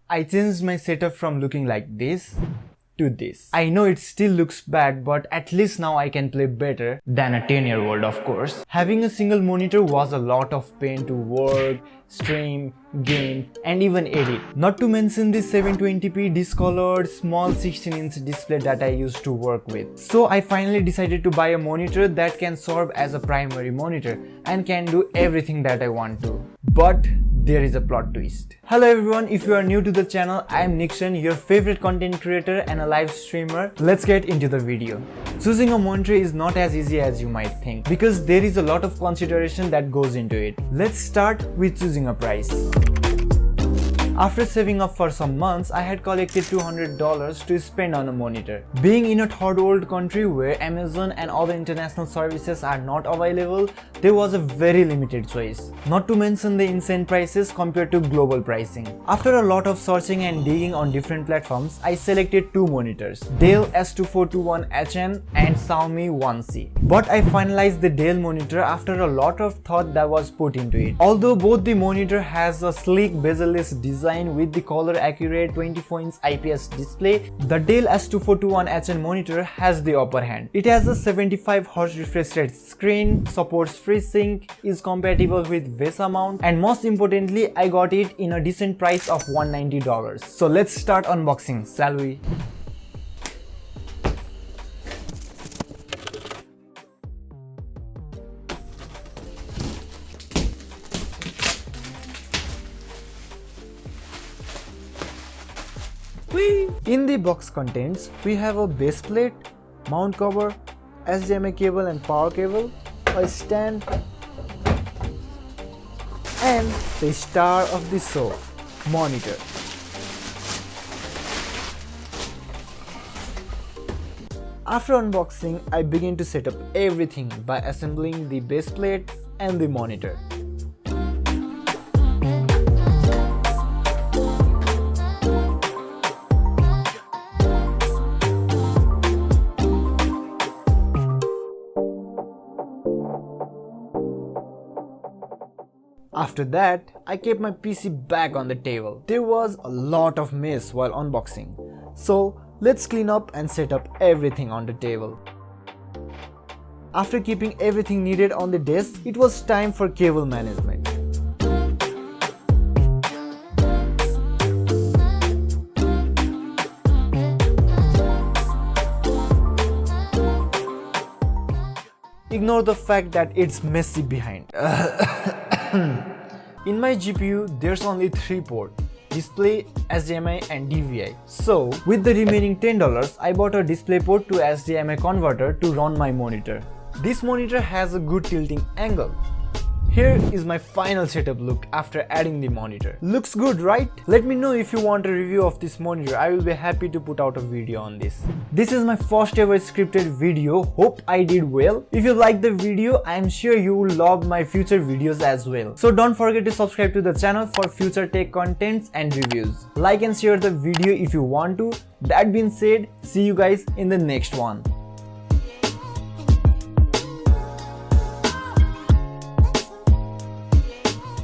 I changed my setup from looking like this to this. I know it still looks bad, but at least now I can play better than a 10-year-old, of course. Having a single monitor was a lot of pain to work, stream, game, and even edit. Not to mention the 720p discolored small 16-inch display that I used to work with. So I finally decided to buy a monitor that can serve as a primary monitor and can do everything that I want to. But there is a plot twist. Hello everyone, if you are new to the channel, I am Nixan, your favorite content creator and a live streamer. Let's get into the video. Choosing a monitor is not as easy as you might think because there is a lot of consideration that goes into it. Let's start with choosing a price. After saving up for some months, I had collected $200 to spend on a monitor. Being in a third world country where Amazon and other international services are not available, there was a very limited choice. Not to mention the insane prices compared to global pricing. After a lot of searching and digging on different platforms, I selected two monitors, Dell S2421HN and Xiaomi 1C. But I finalized the Dell monitor after a lot of thought that was put into it. Although both the monitor has a sleek bezel-less design with the color accurate 24-inch IPS display, the Dell S2421HN monitor has the upper hand. It has a 75Hz refresh rate screen, supports FreeSync, is compatible with VESA mount, and most importantly, I got it in a decent price of $190. So let's start unboxing, shall we? In the box contents, we have a base plate, mount cover, HDMI cable and power cable, a stand, and the star of the show, monitor. After unboxing, I begin to set up everything by assembling the base plate and the monitor. After that, I kept my PC back on the table. There was a lot of mess while unboxing. So let's clean up and set up everything on the table. After keeping everything needed on the desk, it was time for cable management. Ignore the fact that it's messy behind. In my GPU, there's only 3 ports: display, HDMI and DVI. So, with the remaining $10, I bought a DisplayPort to HDMI converter to run my monitor. This monitor has a good tilting angle. Here is my final setup look after adding the monitor. Looks good, right? Let me know if you want a review of this monitor. I will be happy to put out a video on this. This is my first ever scripted video. Hope I did well. If you like the video, I am sure you will love my future videos as well. So don't forget to subscribe to the channel for future tech contents and reviews. Like and share the video if you want to. That being said, see you guys in the next one.